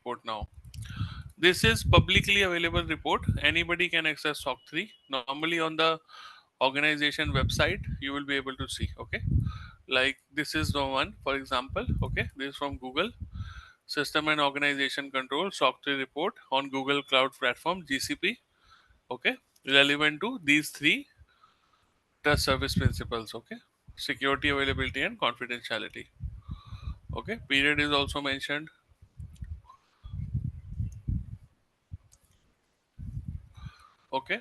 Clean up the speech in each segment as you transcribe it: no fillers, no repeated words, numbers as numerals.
report now. This is publicly available report. Anybody can access SOC 3. Normally on the organization website, you will be able to see. Okay, like this is the one, for example. Okay, this is from Google. System and Organization Control SOC 3 report on Google Cloud Platform (GCP). Okay, relevant to these three trust service principles. Okay, security, availability, and confidentiality. Okay, period is also mentioned. Okay,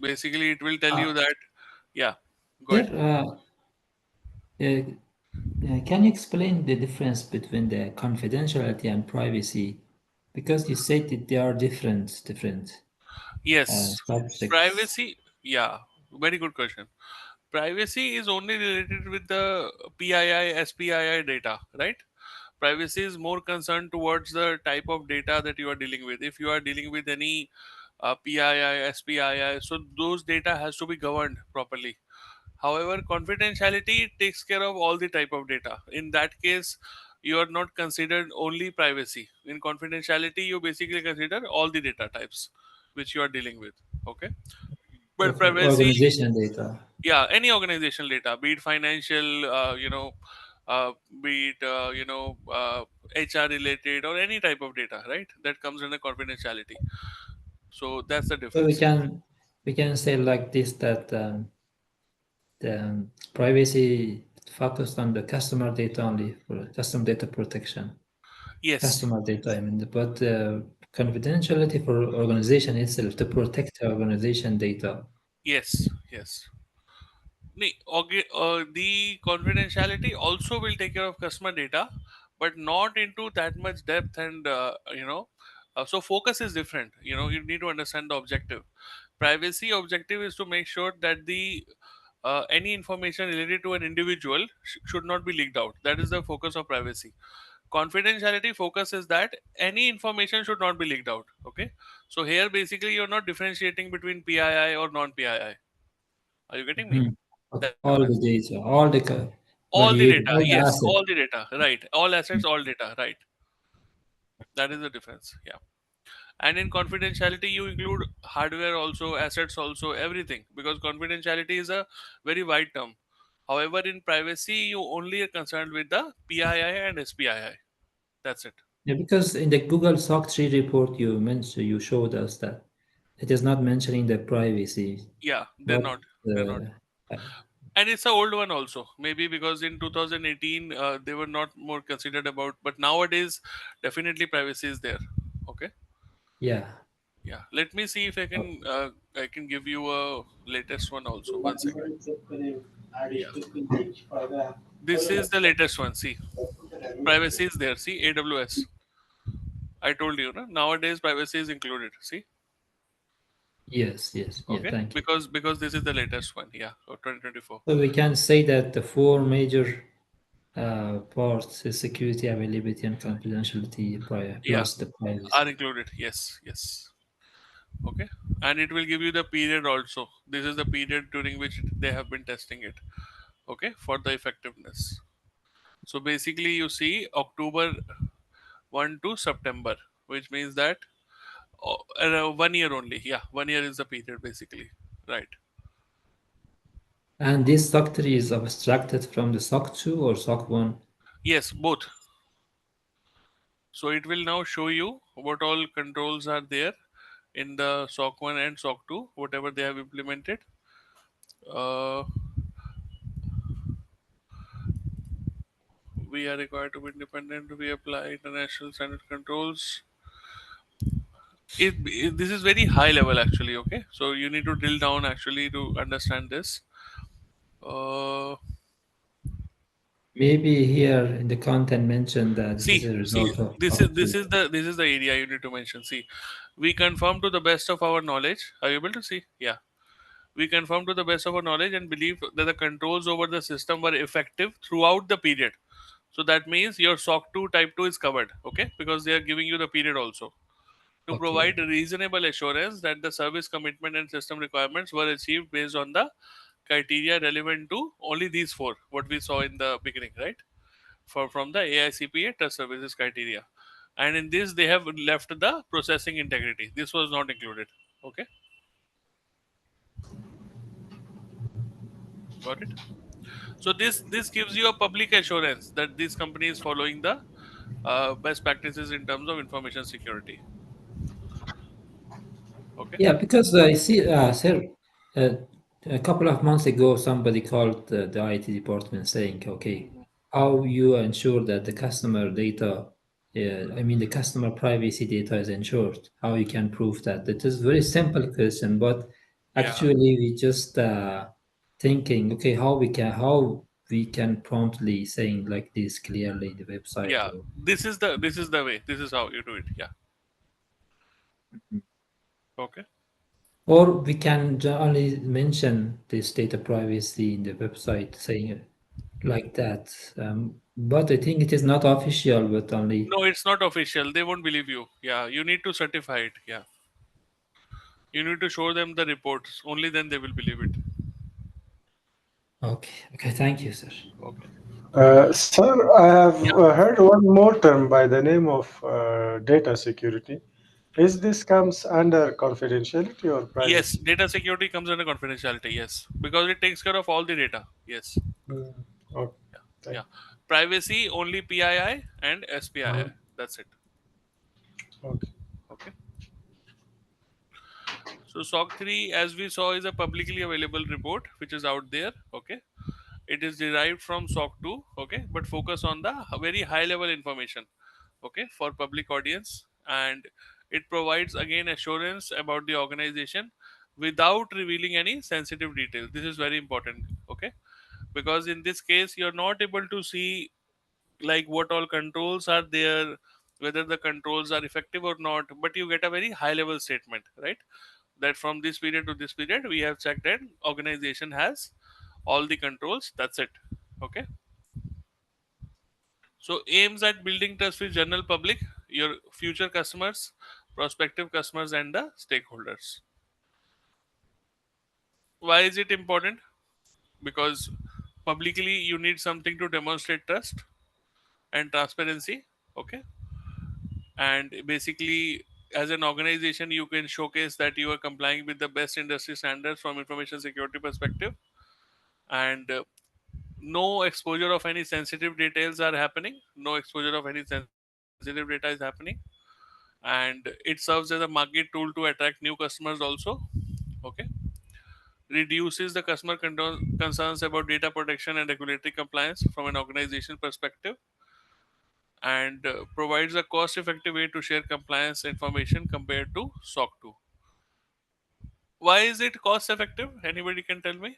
basically it will tell you Uh, that, yeah, go Sir, ahead. can you explain the difference between the confidentiality and privacy? Because you said that they are different Yes, subjects. privacy. Yeah, very good question. Privacy is only related with the PII, SPII data, right? Privacy is more concerned towards the type of data that you are dealing with. If you are dealing with any PII, SPII, so those data has to be governed properly. However, confidentiality takes care of all the type of data. In that case, you are not considered only privacy. In confidentiality, you basically consider all the data types which you are dealing with. Okay, but Okay, privacy, organization data. yeah, any organizational data, be it financial, be it HR related or any type of data, right? That comes under confidentiality. So that's the So difference. we can say like this that the privacy focused on the customer data only for customer data protection. Yes, Customer data, I mean, but confidentiality for organization itself to protect the organization data. yes, yes. The confidentiality also will take care of customer data, but not into that much depth. And so focus is different. You need to understand the objective. Privacy objective is to make sure that the any information related to an individual should not be leaked out. That is the focus of privacy. Confidentiality focus is that any information should not be leaked out. Okay, so here basically you're not differentiating between PII or non PII. Are you getting me? Mhm. That's the All difference. the data, All the valuation, data, all the yes, assets. all the data, right? All assets, all data, right? That is the difference. Yeah. And in confidentiality you include hardware also, assets also, everything, because confidentiality is a very wide term. However, in privacy you only are concerned with the PII and SPII. That's it. Yeah, because in the Google SOC 3 report you showed us that it is not mentioning the privacy, Yeah, they're but not. They're not. uh, uh, And it's a old one also, maybe because in 2018 they were not more considered about, but nowadays definitely privacy is there. Okay. yeah. Yeah, let me see if I can give you a latest one also. One second. Yeah, this is the latest one. See, privacy is there. See, AWS. I told you, no? Nowadays privacy is included. See, Yes. Yeah, okay, thank you. because this is the latest one. Yeah, of 2024. So we can say that the four major parts is security, availability, and confidentiality Yeah, plus the privacy. are included. Yes, yes. Okay, and it will give you the period also. This is the period during which they have been testing it. Okay, for the effectiveness. So basically, you see October 1 to September, which means that 1 year only. Yeah, 1 year is the period basically. Right. And this SOC 3 is abstracted from the SOC 2 or SOC 1. Yes, both. So it will now show you what all controls are there in the SOC 1 and SOC 2, whatever they have implemented. Uh, we are required to be independent. We apply international standard controls. This is very high level actually. Okay, so you need to drill down actually to understand this. Uh, Maybe here in the content mentioned that this is a see, result of this is SOC this 2. is the this is the area you need to mention. See, we confirm to the best of our knowledge. Are you able to see? Yeah, we confirm to the best of our knowledge and believe that the controls over the system were effective throughout the period. So that means your SOC 2 type 2 is covered. Okay, because they are giving you the period also to Okay. provide reasonable assurance that the service commitment and system requirements were achieved based on the criteria relevant to only these four, what we saw in the beginning, right? From the AICPA trust services criteria. and in this they have left the processing integrity. This was not included. Okay, got it. So this gives you a public assurance that this company is following the best practices in terms of information security. Okay. Yeah, because I see, sir, uh, a couple of months ago, somebody called the IT department saying, okay, how you ensure that the customer data, I mean, the customer privacy data is ensured, how you can prove that? It is very simple question, but Yeah, actually we just thinking, okay, how we can promptly saying like this clearly in the website yeah. or This is the way. This is how you do it. Yeah. Okay. Or we can only mention this data privacy in the website, saying it like that. But I think it is not official, but only No, it's not official. They won't believe you. Yeah, you need to certify it. Yeah, you need to show them the reports. Only then they will believe it. okay. Okay, thank you, sir. Okay. Sir, I have Yeah. heard one more term by the name of data security. Is this comes under confidentiality or Yes, privacy? data security comes under confidentiality. Yes, because it takes care of all the data. Yes. Mm, okay, Yeah. thank Yeah. Privacy only PII and SPII. you. That's it. Okay. Okay. So SOC 3, as we saw, is a publicly available report which is out there. Okay. It is derived from SOC 2. Okay. But focus on the very high level information. Okay. For public audience. And it provides again assurance about the organization without revealing any sensitive details. This is very important. Okay. Because in this case, you're not able to see like what all controls are there, whether the controls are effective or not, but you get a very high level statement, right? That from this period to this period we have checked and organization has all the controls. That's it. Okay. So aims at building trust with general public, your future customers, prospective customers, and the stakeholders. Why is it important? Because publicly you need something to demonstrate trust and transparency. Okay. And basically, as an organization you can showcase that you are complying with the best industry standards from information security perspective, and no exposure of any sensitive details are happening, no exposure of any sensitive data is happening, and it serves as a market tool to attract new customers also. Okay. Reduces the customer concerns about data protection and regulatory compliance from an organization perspective, and provides a cost effective way to share compliance information compared to SOC 2. Why is it cost effective? Anybody can tell me?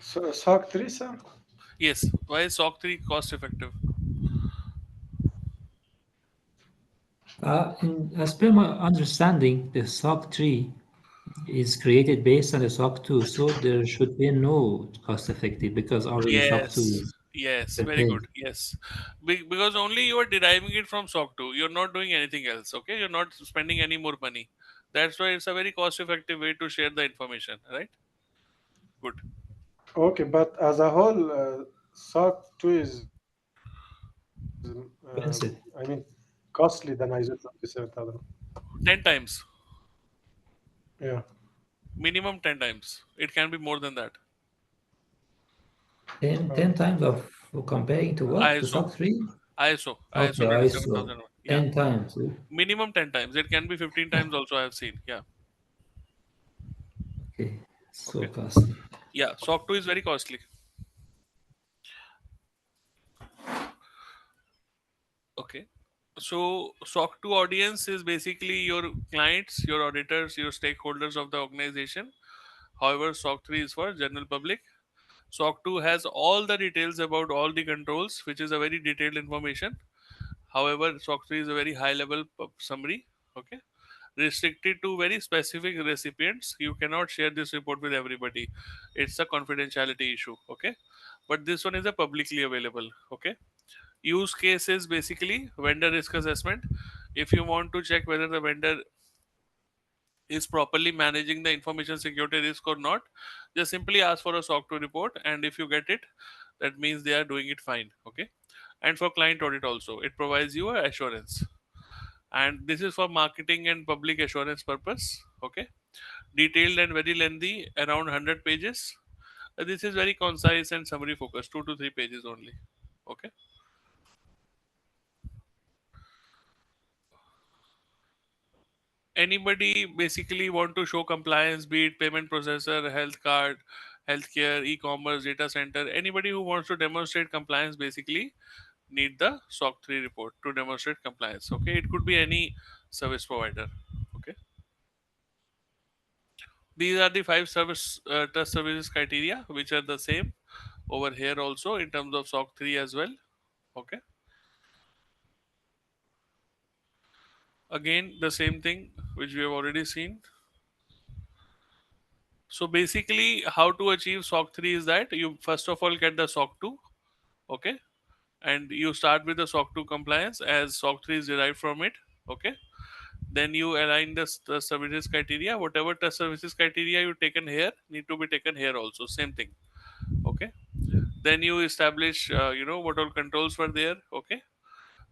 So, SOC 3, sir? Yes. Why is SOC 3 cost effective? As per my understanding, the SOC 3 is created based on the SOC 2, so there should be no cost effective because already SOC 2 Yes. is Yes. Very good. prepared. Yes. Because only you are deriving it from SOC 2. You're not doing anything else. Okay. You're not spending any more money. That's why it's a very cost effective way to share the information. Right? Good. Okay, but as a whole, SOC 2 is, Expensive. costly than ISO 27000. 10 times. Yeah. Minimum 10 times. It can be more than that. 10 Okay. times of comparing to what? To ISO. SOC 3? ISO Okay, I saw 27001. Yeah. 10 times. Minimum 10 times. It can be 15 times also, I have seen. Yeah. Okay, so Okay. costly. Yeah. SOC 2 is very costly. Okay. So SOC 2 audience is basically your clients, your auditors, your stakeholders of the organization. However, SOC 3 is for general public. SOC 2 has all the details about all the controls, which is a very detailed information. However, SOC 3 is a very high level summary. Okay. Restricted to very specific recipients. You cannot share this report with everybody. It's a confidentiality issue. Okay. But this one is a publicly available. Okay. Use case is basically vendor risk assessment. If you want to check whether the vendor is properly managing the information security risk or not. Just simply ask for a SOC 2 report, and if you get it, that means they are doing it fine. Okay. And for client audit also, it provides you a assurance, and this is for marketing and public assurance purpose. Okay. Detailed and very lengthy, around 100 pages. This is very concise and summary focused, 2 to 3 pages only. Okay. Anybody basically want to show compliance, be it payment processor, health card, healthcare, e-commerce, data center, anybody who wants to demonstrate compliance basically need the SOC 3 report to demonstrate compliance. Okay, it could be any service provider. Okay, these are the five service trust services criteria, which are the same over here also in terms of SOC 3 as well. Okay, again the same thing which we have already seen. So basically, how to achieve SOC 3 is that you first of all get the SOC 2. Okay, and you start with the SOC 2 compliance as SOC 3 is derived from it. Okay, then you align the services criteria. Whatever test services criteria you taken here need to be taken here also, same thing. Okay, then you establish what all controls were there. Okay,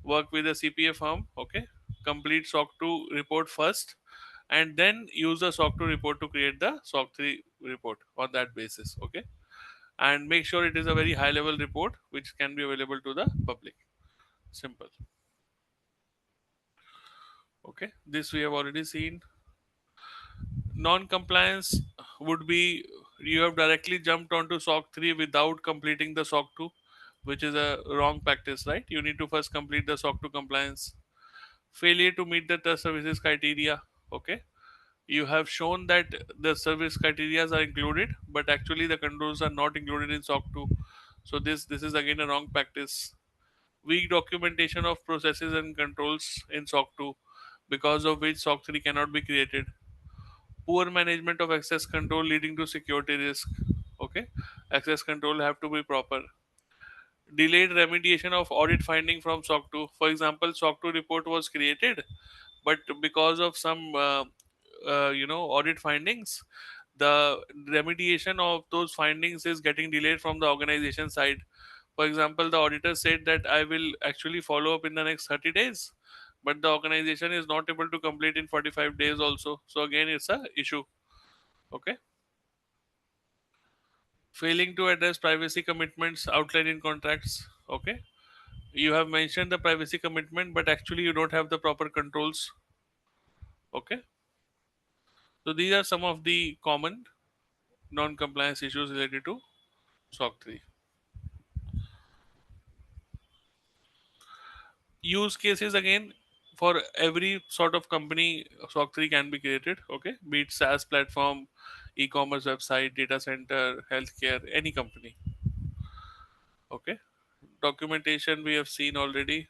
work with a CPA firm. Okay, complete SOC 2 report first, and then use the SOC 2 report to create the SOC 3 report on that basis. Okay, and make sure it is a very high level report which can be available to the public. Simple. Okay, this we have already seen. Non-compliance would be you have directly jumped onto SOC 3 without completing the SOC 2, which is a wrong practice, right? You need to first complete the SOC 2 compliance. Failure to meet the trust services criteria. Okay, you have shown that the service criteria are included, but actually the controls are not included in SOC 2. So this is again a wrong practice. Weak documentation of processes and controls in SOC 2, because of which SOC 3 cannot be created. Poor management of access control leading to security risk. Okay, access control have to be proper. Delayed remediation of audit finding from SOC 2. For example, SOC 2 report was created, but because of some audit findings, the remediation of those findings is getting delayed from the organization side. For example, the auditor said that I will actually follow up in the next 30 days, but the organization is not able to complete in 45 days also. So again, it's a issue. Okay, failing to address privacy commitments outlined in contracts. Okay, you have mentioned the privacy commitment, but actually you don't have the proper controls. Okay, so these are some of the common non-compliance issues related to SOC 3. Use cases again, for every sort of company SOC 3 can be created. Okay, be it SaaS platform, e-commerce website, data center, healthcare, any company. Okay, documentation we have seen already.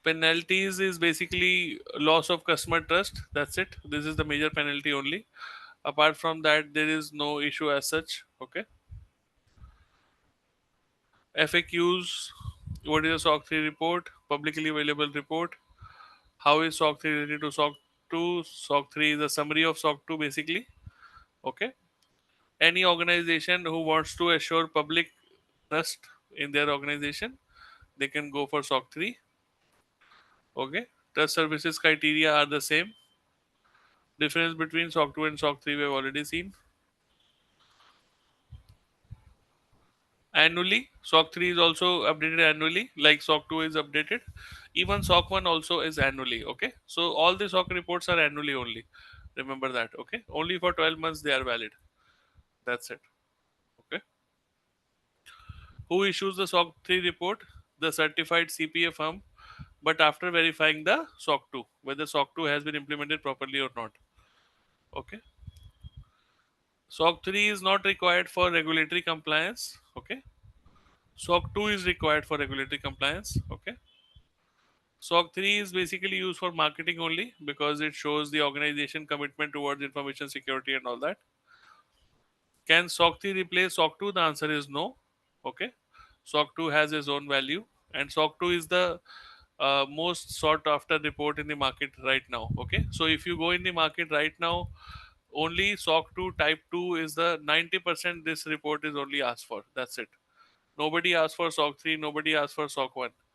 Penalties is basically loss of customer trust. That's it. This is the major penalty only. Apart from that, there is no issue as such. Okay, FAQs. What is a SOC 3 report? Publicly available report. How is SOC 3 related to SOC 2? SOC 3 is a summary of SOC 2 basically. Okay, any organization who wants to assure public trust in their organization, they can go for SOC 3. Okay, trust services criteria are the same. Difference between SOC 2 and SOC 3 we have already seen. Annually, SOC 3 is also updated annually, like SOC 2 is updated. Even SOC 1 also is annually. Okay, so all the SOC reports are annually only. Remember that. Okay, only for 12 months they are valid. That's it. Okay, who issues the SOC 3 report? The certified CPA firm, but after verifying the SOC 2, whether SOC 2 has been implemented properly or not. Okay, SOC 3 is not required for regulatory compliance. Okay, SOC 2 is required for regulatory compliance. Okay, SOC 3 is basically used for marketing only because it shows the organization commitment towards information security and all that. Can SOC 3 replace SOC 2? The answer is no. Okay, SOC 2 has its own value, and SOC 2 is the most sought after report in the market right now. Okay, so if you go in the market right now, only SOC 2 type 2 is the 90% this report is only asked for. That's it. Nobody asks for SOC 3, nobody asks for SOC 1.